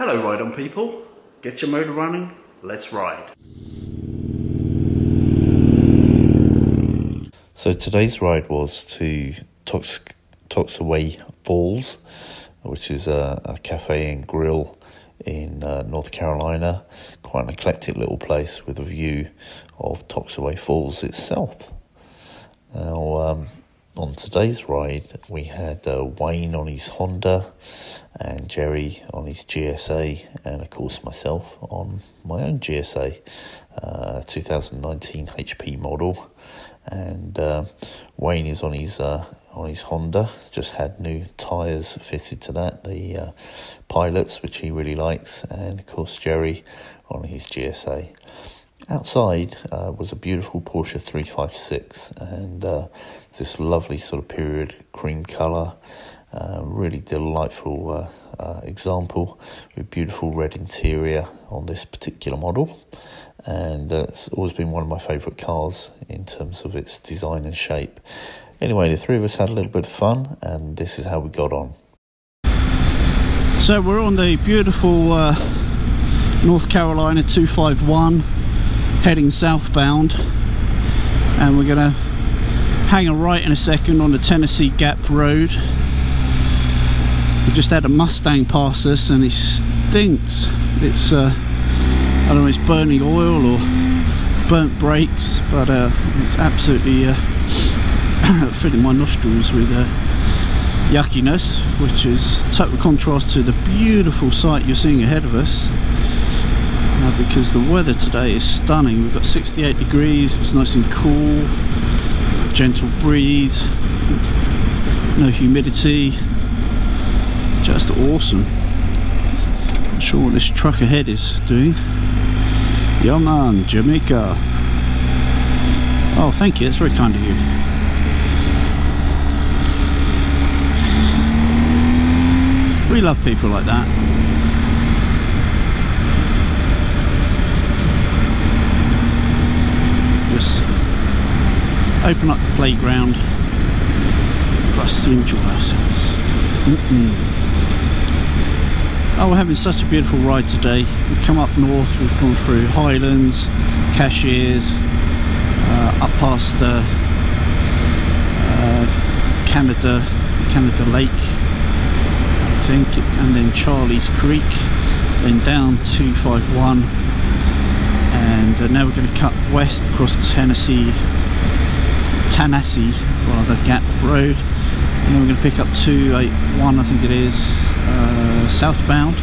Hello Ride On people, get your motor running, let's ride. So today's ride was to Toxaway Falls, which is a cafe and grill in North Carolina. Quite an eclectic little place with a view of Toxaway Falls itself. Now, on today's ride, we had Wayne on his Honda and Jerry on his GSA, and of course myself on my own GSA, 2019 HP model. And Wayne is on his Honda, just had new tyres fitted to that, the Pilots, which he really likes, and of course Jerry on his GSA. Outside was a beautiful Porsche 356, and this lovely sort of period cream colour, really delightful example with beautiful red interior on this particular model. And it's always been one of my favourite cars in terms of its design and shape. Anyway, the three of us had a little bit of fun, and this is how we got on. So we're on the beautiful North Carolina 251 heading southbound, and we're going to hang a right in a second on the Tennessee Gap Road. We just had a Mustang pass us and it stinks. It's I don't know, it's burning oil or burnt brakes, but it's absolutely filling my nostrils with yuckiness, which is total contrast to the beautiful sight you're seeing ahead of us, because the weather today is stunning. We've got 68 degrees, it's nice and cool, gentle breeze, no humidity, just awesome. Not sure what this truck ahead is doing. Yeah man, Jamaica. Oh, thank you, that's very kind of you. We love people like that. Just open up the playground for us to enjoy ourselves. Oh, we're having such a beautiful ride today. We've come up north, we've gone through Highlands, Cashiers, up past Canada Lake, I think, and then Charlie's Creek, then down 251, and now we're going to cut west across Tennessee Gap Road, and then we're going to pick up 281, I think it is, southbound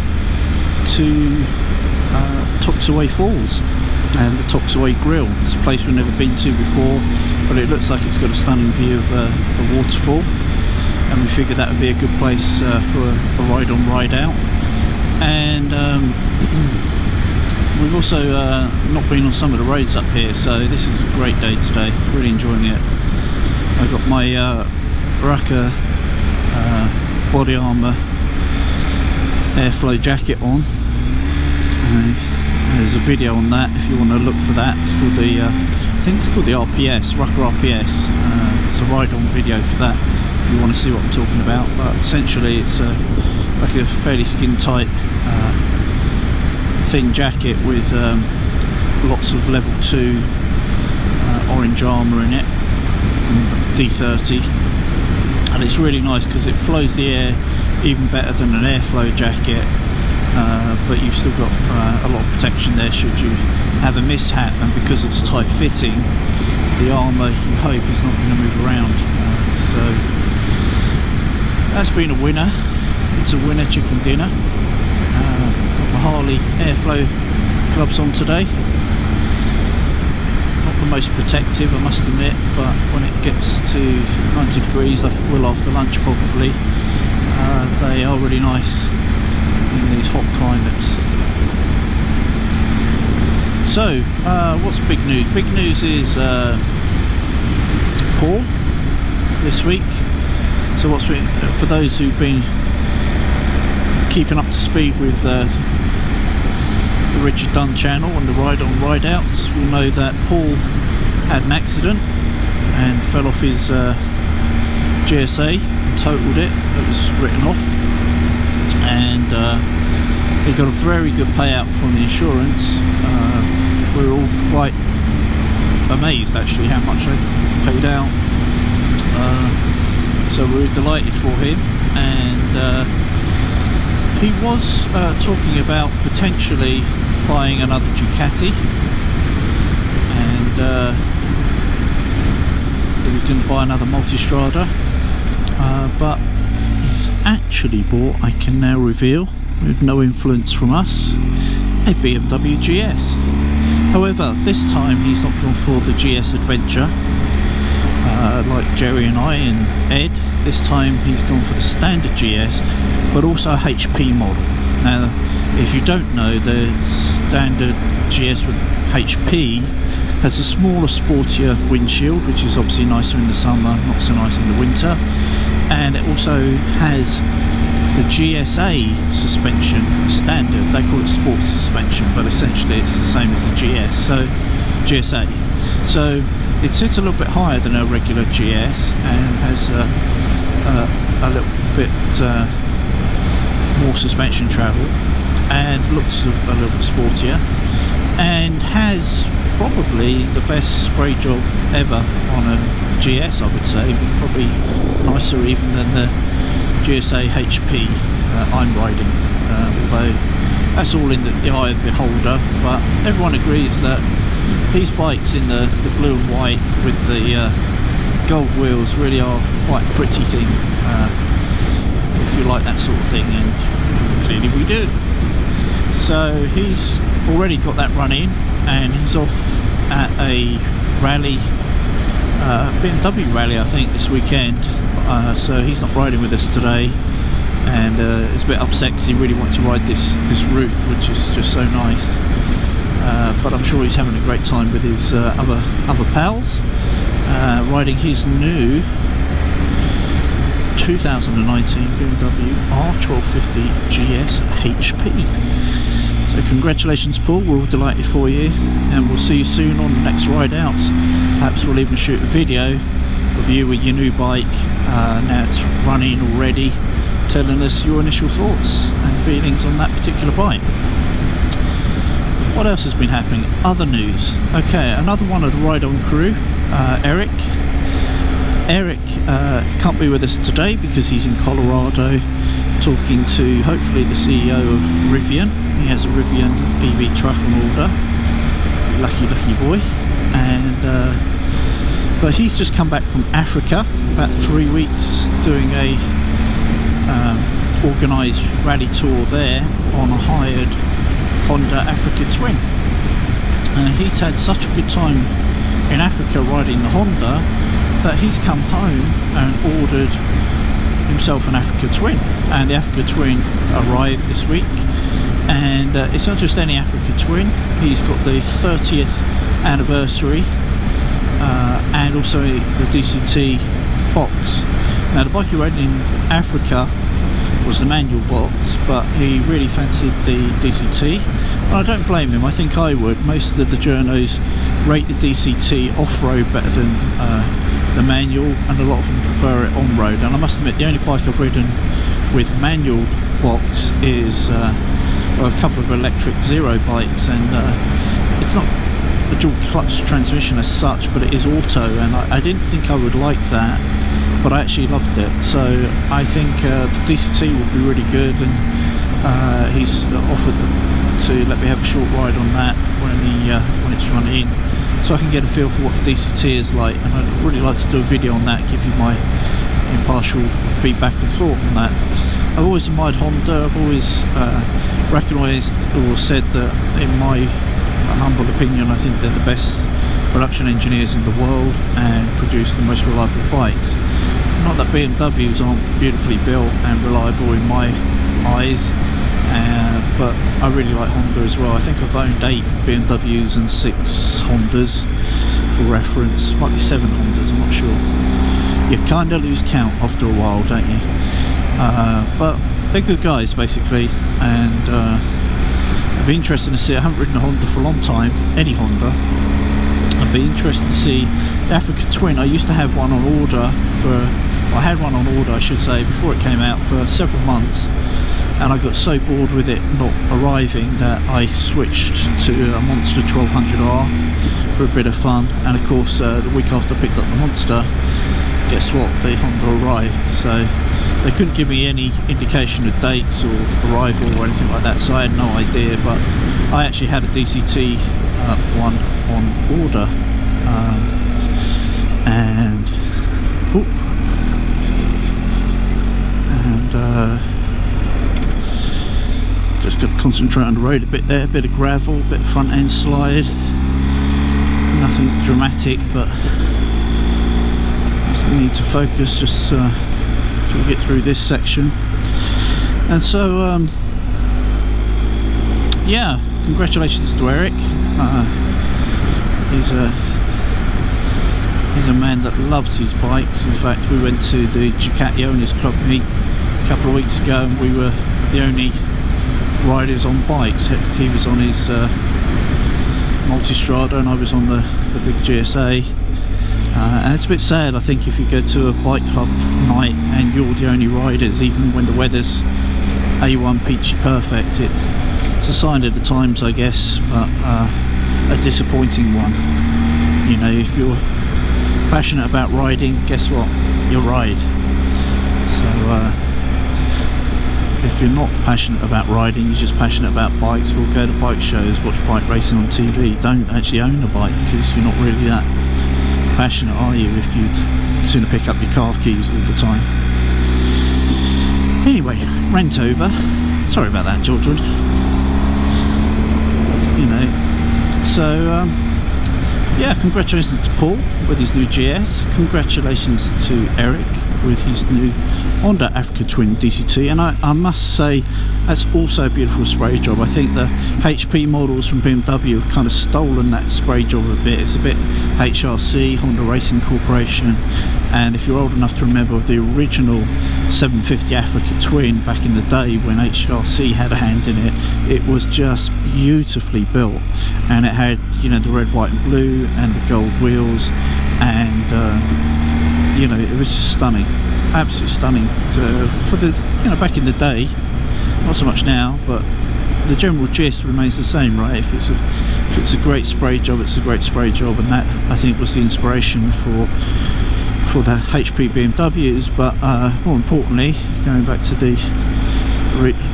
to Toxaway Falls and the Toxaway Grill. It's a place we've never been to before, but it looks like it's got a stunning view of the waterfall, and we figured that would be a good place for a ride on, ride out. And we've also not been on some of the roads up here, so this is a great day today, really enjoying it. I've got my Baraka body armour airflow jacket on, and there's a video on that if you want to look for that. It's called the I think it's called the RPS, Rucker RPS. It's a ride on video for that if you want to see what I'm talking about. But essentially it's like a fairly skin tight thin jacket with lots of level 2 orange armour in it from D30, and it's really nice because it flows the air even better than an airflow jacket, but you've still got a lot of protection there should you have a mishap, and because it's tight fitting, the armour you hope is not going to move around. So that's been a winner. It's a winner chicken dinner. Got my Harley airflow gloves on today. Not the most protective, I must admit, but when it gets to 90 degrees like it will after lunch probably, they are really nice in these hot climates. So what's big news? Big news is Paul this week. So what's been, for those who've been keeping up to speed with the Richard.Dunn channel and the Ride On Rideouts, will know that Paul had an accident and fell off his GSA, totaled it. It was written off, and he got a very good payout from the insurance. We were all quite amazed actually how much they paid out. So we were delighted for him, and he was talking about potentially buying another Ducati, and he was going to buy another Multistrada, but he's actually bought, I can now reveal, with no influence from us, a BMW GS. However, this time he's not gone for the GS Adventure like Jerry and I and Ed. This time he's gone for the standard GS, but also a HP model. Now, if you don't know, the standard GS with HP has a smaller, sportier windshield, which is obviously nicer in the summer, not so nice in the winter, and it also has the GSA suspension standard. They call it sports suspension, but essentially it's the same as the GS, so GSA. So it sits a little bit higher than a regular GS and has a little bit more suspension travel, and looks a little bit sportier, and has probably the best spray job ever on a GS, I would say, probably nicer even than the GSA HP I'm riding, although that's all in the eye of the beholder. But everyone agrees that these bikes in the blue and white with the gold wheels really are quite a pretty thing, if you like that sort of thing, and clearly we do. So he's already got that run in, and he's off at a rally, BMW rally I think this weekend, so he's not riding with us today, and it's a bit upset because he really wants to ride this route, which is just so nice. But I'm sure he's having a great time with his other pals, riding his new 2019 BMW R1250 GS HP. So congratulations, Paul, we're all delighted for you, and we'll see you soon on the next ride out. Perhaps we'll even shoot a video of you with your new bike, now it's running already, telling us your initial thoughts and feelings on that particular bike. What else has been happening? Other news. Okay, another one of the Ride On crew, Eric. Eric can't be with us today because he's in Colorado talking to hopefully the CEO of Rivian. He has a Rivian EV truck on order. Lucky boy. And but he's just come back from Africa, about 3 weeks, doing a organised rally tour there on a hired Honda Africa Twin. He's had such a good time in Africa riding the Honda that he's come home and ordered himself an Africa Twin, and the Africa Twin arrived this week. And it's not just any Africa Twin, he's got the 30th anniversary and also the DCT box. Now the bike he rode in Africa was the manual box, but he really fancied the DCT, and I don't blame him. I think I would. Most of the journos rate the DCT off-road better than the manual, and a lot of them prefer it on-road. And I must admit, the only bike I've ridden with manual box is well, a couple of electric Zero bikes, and it's not a dual clutch transmission as such, but it is auto, and I didn't think I would like that, but I actually loved it. So I think the DCT will be really good, and he's offered to let me have a short ride on that when it's running in, so I can get a feel for what the DCT is like. And I'd really like to do a video on that, give you my impartial feedback and thought on that. I've always admired Honda. I've always recognised or said that, in my humble opinion, I think they're the best production engineers in the world and produce the most reliable bikes. Not that BMWs aren't beautifully built and reliable in my eyes, but I really like Honda as well. I think I've owned 8 BMWs and 6 Hondas for reference. Might be 7 Hondas, I'm not sure. You kind of lose count after a while, don't you? But they're good guys basically, and it'd be interesting to see. I haven't ridden a Honda for a long time, any Honda. I'd be interested to see the Africa Twin. I used to have one on order for, I had one on order I should say, before it came out, for several months, and I got so bored with it not arriving that I switched to a Monster 1200R for a bit of fun. And of course the week after I picked up the Monster, guess what, the Honda arrived. So they couldn't give me any indication of dates or arrival or anything like that, so I had no idea. But I actually had a DCT one on order, just got to concentrate on the road a bit there, a bit of gravel, a bit of front end slide, nothing dramatic, but just need to focus just till we get through this section. And so yeah, congratulations to Eric. He's a man that loves his bikes. In fact, we went to the Ducati Owners Club meet a couple of weeks ago, and we were the only riders on bikes. He was on his Multistrada and I was on the big GSA. And it's a bit sad, I think, if you go to a bike club night and you're the only riders, even when the weather's A1 peachy perfect. It's a sign of the times, I guess, but a disappointing one. You know, if you're passionate about riding, guess what, you'll ride. So if you're not passionate about riding, you're just passionate about bikes, we'll go to bike shows, watch bike racing on TV. Don't actually own a bike, because you're not really that passionate, are you, if you'd sooner pick up your car keys all the time. Anyway, rant over. Sorry about that, children. You know, so yeah, congratulations to Paul with his new GS, congratulations to Eric with his new Honda Africa Twin DCT, and I must say that's also a beautiful spray job. I think the HP models from BMW have kind of stolen that spray job a bit. It's a bit HRC, Honda Racing Corporation, and if you're old enough to remember the original 750 Africa Twin back in the day when HRC had a hand in it, it was just beautifully built, and it had, you know, the red, white and blue and the gold wheels, and you know, it was just stunning, absolutely stunning. For the, you know, back in the day, not so much now, but the general gist remains the same, right? If it's a great spray job, it's a great spray job, and that, I think, was the inspiration for the HP BMWs. But more importantly, going back to the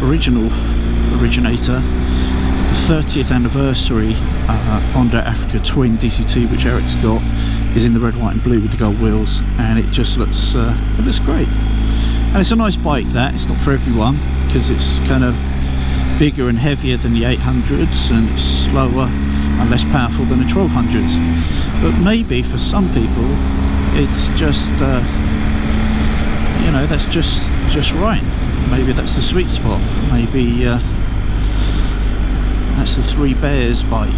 originator, the 30th anniversary Honda Africa Twin DCT, which Eric's got, is in the red, white and blue with the gold wheels, and it just looks it looks great. And it's a nice bike. That it's not for everyone, because it's kind of bigger and heavier than the 800s, and it's slower and less powerful than the 1200s. But maybe for some people it's just you know, that's just right. Maybe that's the sweet spot. Maybe that's the Three Bears bike.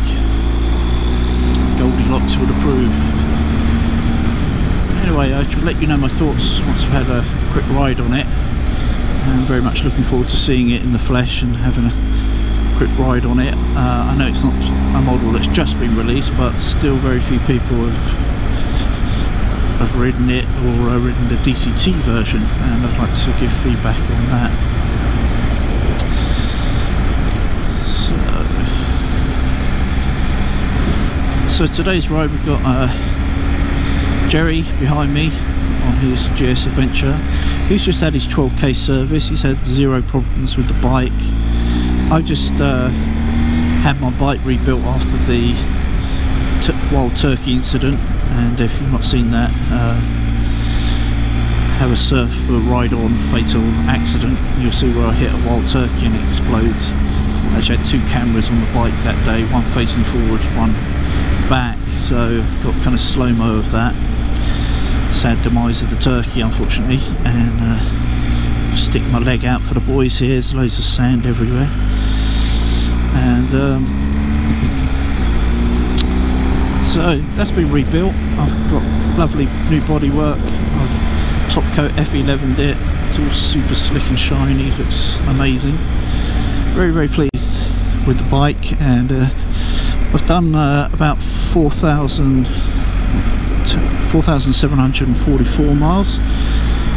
Goldilocks would approve. Anyway, I shall let you know my thoughts once I've had a quick ride on it. I'm very much looking forward to seeing it in the flesh and having a quick ride on it. I know it's not a model that's just been released, but still very few people have ridden it or ridden the DCT version, and I'd like to give feedback on that. So today's ride, we've got Jerry behind me on his GS Adventure. He's just had his 12k service. He's had zero problems with the bike. I just had my bike rebuilt after the wild turkey incident, and if you've not seen that, have a surf for ride on fatal accident, you'll see where I hit a wild turkey and it explodes. I actually had two cameras on the bike that day, one facing forwards, one back, so I've got kind of slow-mo of that. Sad demise of the turkey, unfortunately. And stick my leg out for the boys here. There's loads of sand everywhere, and so that's been rebuilt. I've got lovely new bodywork. I've top coat F11'd it. It's all super slick and shiny. Looks amazing. Very, very pleased with the bike, and I've done about 4,744 miles,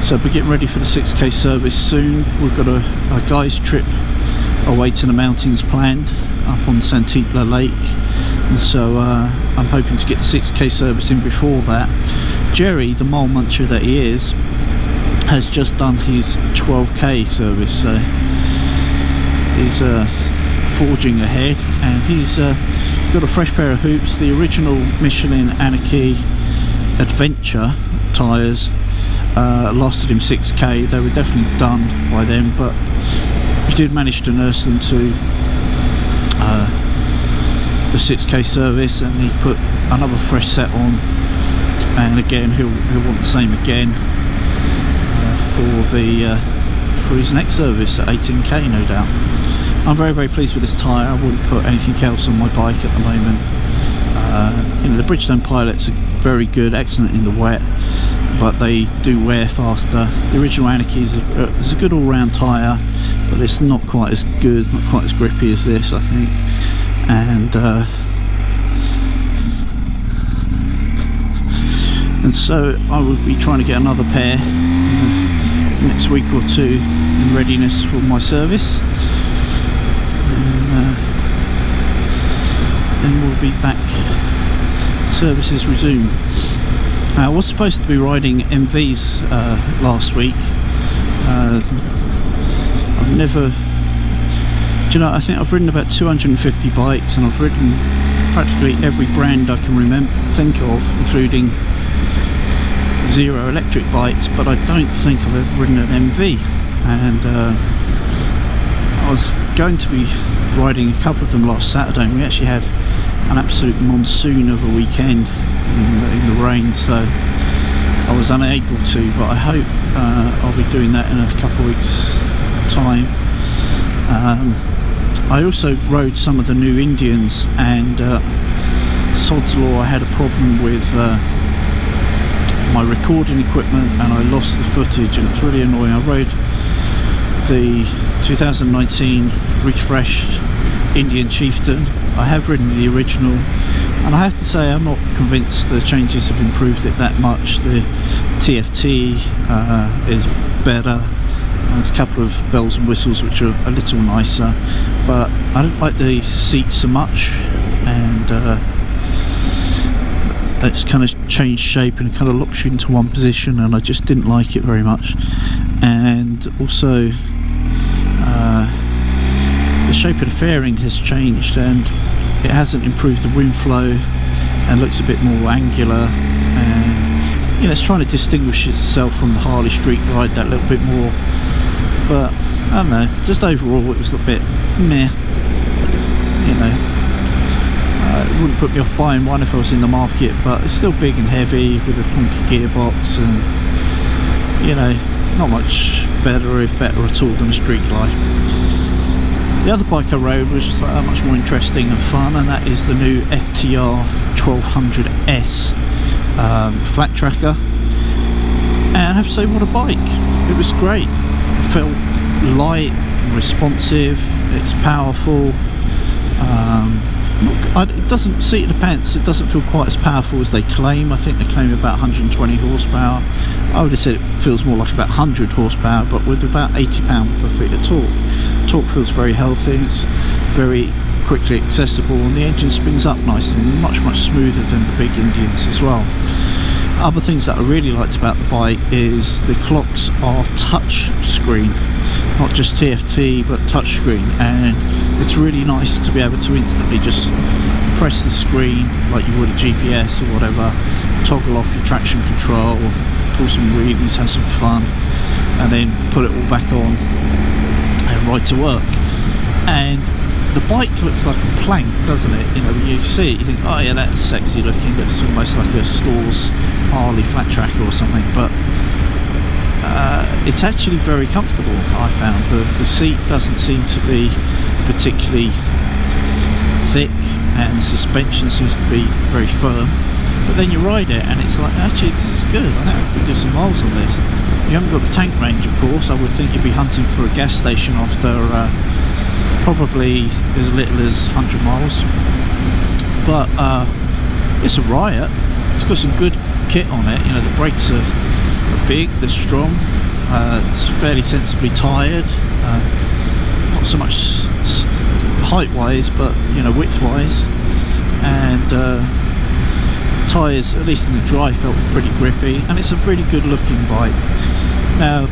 So we're getting ready for the 6K service soon. We've got a guys trip away to the mountains planned up on Santipla Lake, and so I'm hoping to get the 6K service in before that. Jerry, the mole muncher that he is, has just done his 12K service, so he's forging ahead, and he's got a fresh pair of hoops, the original Michelin Anarchy Adventure tyres. Lasted him 6K. They were definitely done by then, but he did manage to nurse them to the 6K service, and he put another fresh set on, and again he'll want the same again for his next service at 18K, no doubt. I'm very pleased with this tyre. I wouldn't put anything else on my bike at the moment. You know, the Bridgestone Pilots are very good, excellent in the wet, but they do wear faster. The original Anarchy is a good all-round tyre, but it's not quite as good, not quite as grippy as this, I think. And so I will be trying to get another pair next week or two in readiness for my service, and then we'll be back. Services resumed. I was supposed to be riding MVs last week. I've never, do you know, I think I've ridden about 250 bikes, and I've ridden practically every brand I can think of, including zero electric bikes, but I don't think I've ever ridden an MV. And I was going to be riding a couple of them last Saturday, and we actually had an absolute monsoon of a weekend in the rain, so I was unable to, but I hope I'll be doing that in a couple of weeks time. I also rode some of the new Indians, and sod's law, I had a problem with my recording equipment, and I lost the footage, and it's really annoying. I rode the 2019 refreshed Indian Chieftain. I have ridden the original, and I have to say I'm not convinced the changes have improved it that much. The TFT is better. There's a couple of bells and whistles which are a little nicer, but I don't like the seat so much, and it's kind of changed shape and kind of locks you into one position, and I just didn't like it very much. And also the shape of the fairing has changed, and it hasn't improved the wind flow, and looks a bit more angular, and you know, it's trying to distinguish itself from the Harley Street Ride that little bit more. But I don't know, just overall it was a bit meh, you know. It wouldn't put me off buying one if I was in the market, but it's still big and heavy with a clunky gearbox, and you know, not much better, if better at all, than a Street Glide. The other bike I rode was much more interesting and fun, and that is the new FTR 1200S flat tracker. And I have to say, what a bike! It was great. It felt light and responsive. It's powerful. It doesn't, seat of the pants, it doesn't feel quite as powerful as they claim. I think they claim about 120 horsepower. I would have said it feels more like about 100 horsepower, but with about 80 pound per feet of torque. Torque feels very healthy, it's very quickly accessible, and the engine spins up nicely and much smoother than the big Indians as well. Other things that I really liked about the bike is the clocks are touch screen, not just TFT but touch screen, and it's really nice to be able to instantly just press the screen like you would a GPS or whatever, toggle off your traction control, pull some wheelies, have some fun, and then put it all back on and ride to work. And the bike looks like a plank, doesn't it? You know, when you see it you think, oh yeah, that's sexy looking, that's almost like a Stores Harley flat tracker or something, but it's actually very comfortable. I found the seat doesn't seem to be particularly thick, and the suspension seems to be very firm, but then you ride it and it's like, actually this is good, I think I could do some miles on this. You haven't got the tank range, of course. I would think you'd be hunting for a gas station after probably as little as 100 miles, but it's a riot. It's got some good kit on it, you know, the brakes are They're big, they're strong, it's fairly sensibly tired, not so much height wise, but you know, width wise, and tyres, at least in the dry, felt pretty grippy, and it's a really good looking bike. Now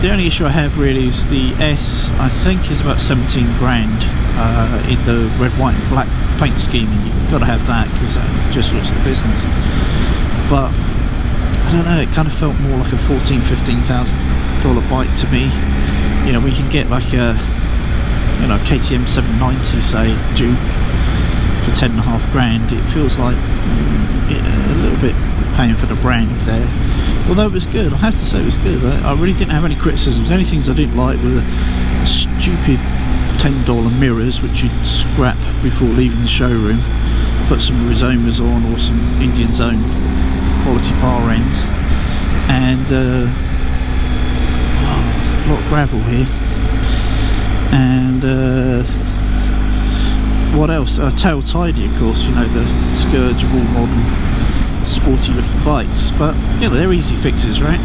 the only issue I have really is the S, I think, is about 17 grand in the red, white and black paint scheme, and you've got to have that because that just looks the business. But I don't know, it kind of felt more like a $14,000-15,000 bike to me. You know, we can get like a, you know, KTM 790, say, Duke for 10.5 grand. It feels like a little bit paying for the brand there. Although it was good, I have to say it was good. I really didn't have any criticisms. The only things I didn't like were the stupid $10 mirrors, which you'd scrap before leaving the showroom. Put some Rizomas on, or some Indian Zone quality bar ends, and a lot of gravel here. And what else? Tail tidy, of course, you know, the scourge of all modern sporty looking bikes. But you know, they're easy fixes, right?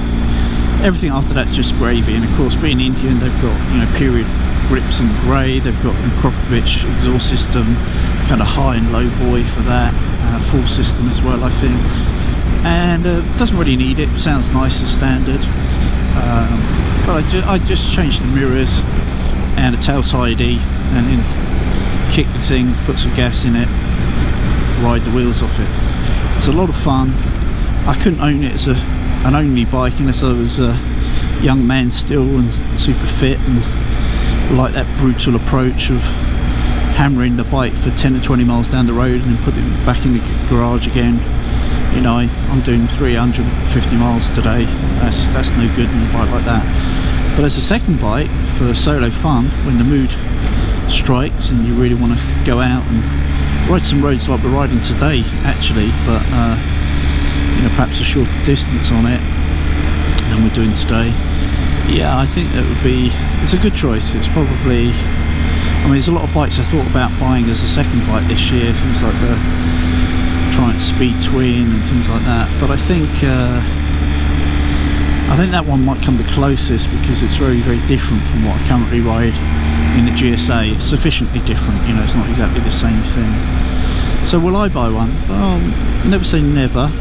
Everything after that's just gravy. And of course, being Indian, they've got, you know, period grips in grey. They've got an Kropovich exhaust system, kind of high and low boy for that, full system as well, I think. And doesn't really need it. Sounds nice as standard. But I just changed the mirrors and a tail tidy, and then kick the thing, put some gas in it, ride the wheels off it. It's a lot of fun. I couldn't own it as an only bike unless I was a young man still and super fit and like that brutal approach of hammering the bike for 10 or 20 miles down the road and then putting it back in the garage again. You know, I'm doing 350 miles today. That's no good in a bike like that. But as a second bike for solo fun, when the mood strikes and you really want to go out and ride some roads like we're riding today, actually, but you know, perhaps a shorter distance on it than we're doing today. Yeah, I think that would be, it's a good choice. It's probably, I mean, there's a lot of bikes I thought about buying as a second bike this year, things like the Triumph Speed Twin and things like that, but I think that one might come the closest because it's very, very different from what I currently ride in the GSA. It's sufficiently different, you know, it's not exactly the same thing. So will I buy one? Well, never say never.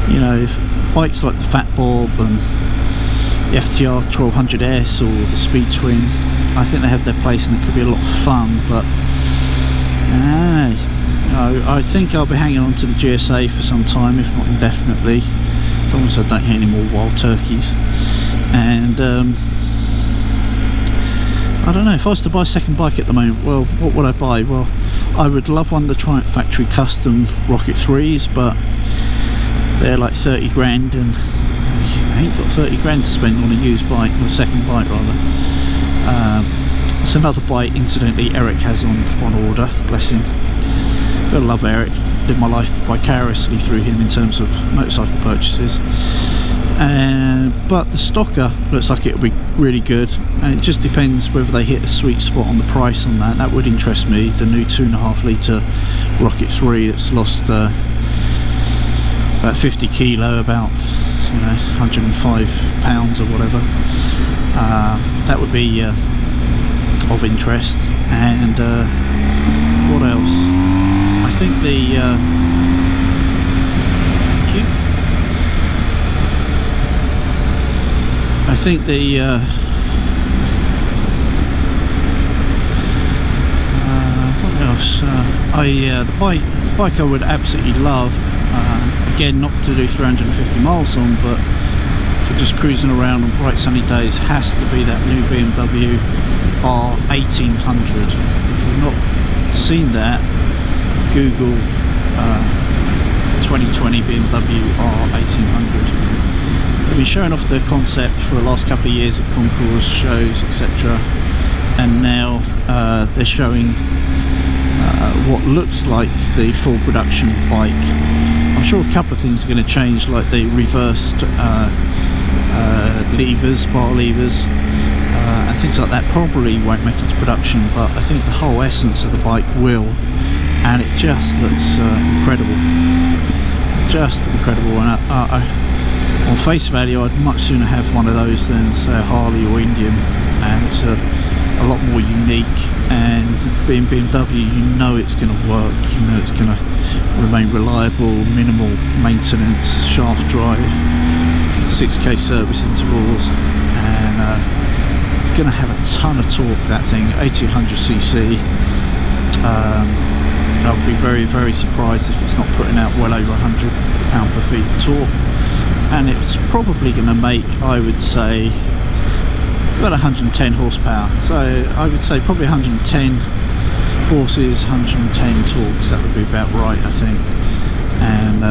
You know, if bikes like the Fat Bob and the FTR 1200S or the Speed Twin, I think they have their place and it could be a lot of fun, but no, I think I'll be hanging on to the GSA for some time, if not indefinitely, as long as I don't hit any more wild turkeys. And I don't know, if I was to buy a second bike at the moment, well, what would I buy? Well, I would love one of the Triumph Factory Custom Rocket 3s, but they're like 30 grand and I ain't got 30 grand to spend on a used bike, or a second bike rather. It's another bike, incidentally, Eric has on order, bless him. Gotta love Eric, live my life vicariously through him in terms of motorcycle purchases. But the stocker looks like it'll be really good, and it just depends whether they hit a sweet spot on the price on that. That would interest me, the new 2.5 litre Rocket 3 that's lost about 50 kilo, about, you know, 105 pounds or whatever. That would be of interest. And what else? I think the thank you. I think the what else? The bike I would absolutely love. Again, not to do 350 miles on, but for just cruising around on bright sunny days, has to be that new BMW R1800. If you've not seen that, Google 2020 BMW R1800. They've been showing off the concept for the last couple of years at concours, shows, etc. And now they're showing what looks like the full production bike. I'm sure a couple of things are going to change, like the reversed levers, bar levers, and things like that probably won't make it to production, but I think the whole essence of the bike will, and it just looks incredible, just incredible. And on face value I'd much sooner have one of those than say a Harley or Indian, and it's a lot more unique, and being BMW you know it's going to work, you know it's going to remain reliable, minimal maintenance, shaft drive, 6k service intervals, and it's going to have a ton of torque, that thing, 1800cc. I'll be very, very surprised if it's not putting out well over 100 pound-per-feet torque, and it's probably going to make, I would say, about 110 horsepower. So I would say probably 110 horses, 110 torques. That would be about right, I think. And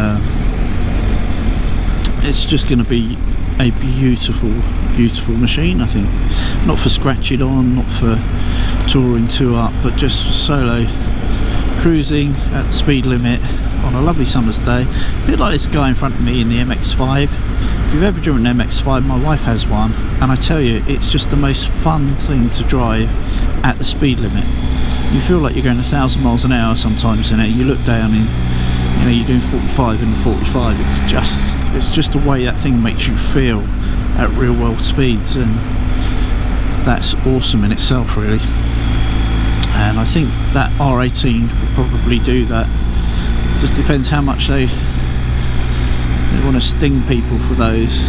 it's just going to be a beautiful, beautiful machine, I think. Not for scratching on, not for touring two up, but just for solo cruising at the speed limit on a lovely summer's day. A bit like this guy in front of me in the MX-5. If you've ever driven an MX-5, my wife has one, and I tell you, it's just the most fun thing to drive at the speed limit. You feel like you're going 1,000 miles an hour sometimes in it. You look down and you know you're doing 45 in the 45. It's just the way that thing makes you feel at real world speeds, and that's awesome in itself, really. And I think that R18 will probably do that. Just depends how much they want to sting people for those.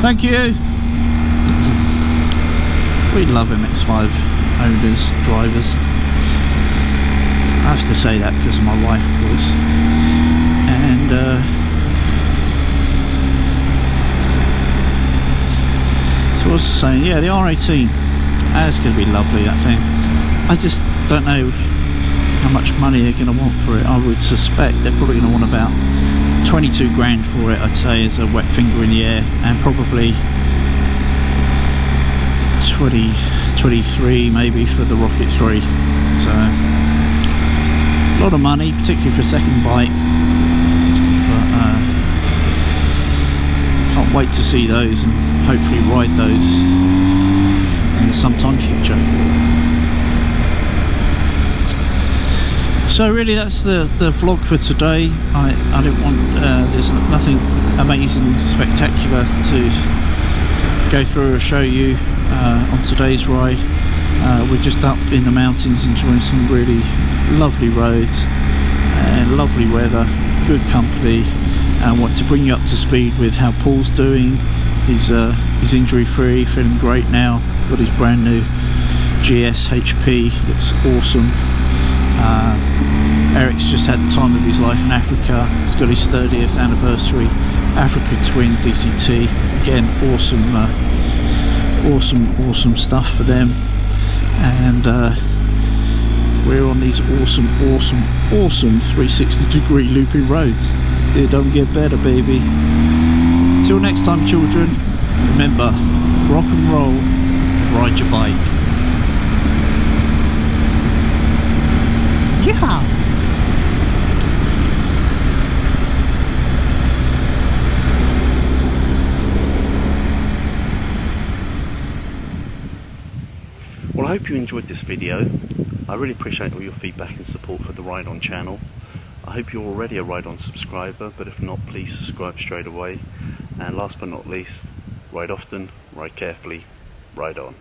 Thank you. We love MX-5 owners, drivers. I have to say that because of my wife, of course. And so I was saying, yeah, the R18, that's going to be lovely, that thing. I just don't know how much money they're going to want for it. I would suspect they're probably going to want about 22 grand for it, I'd say, as a wet finger in the air, and probably 23 maybe for the Rocket 3. So a lot of money, particularly for a second bike, but can't wait to see those and hopefully ride those in the sometime future. So really that's the vlog for today. I didn't want, there's nothing amazing, spectacular to go through or show you on today's ride. We're just up in the mountains enjoying some really lovely roads and lovely weather, good company, and want to bring you up to speed with how Paul's doing. He's injury free, feeling great now, got his brand new GS HP, looks awesome. Eric's just had the time of his life in Africa. He's got his 30th anniversary Africa Twin DCT. Again, awesome, awesome stuff for them. And we're on these awesome 360-degree looping roads. It don't get better, baby. Till next time, children, remember, rock and roll, ride your bike. Yeah. Well, I hope you enjoyed this video. I really appreciate all your feedback and support for the Ride On channel. I hope you're already a Ride On subscriber, but if not, please subscribe straight away. And last but not least, ride often, ride carefully, ride on.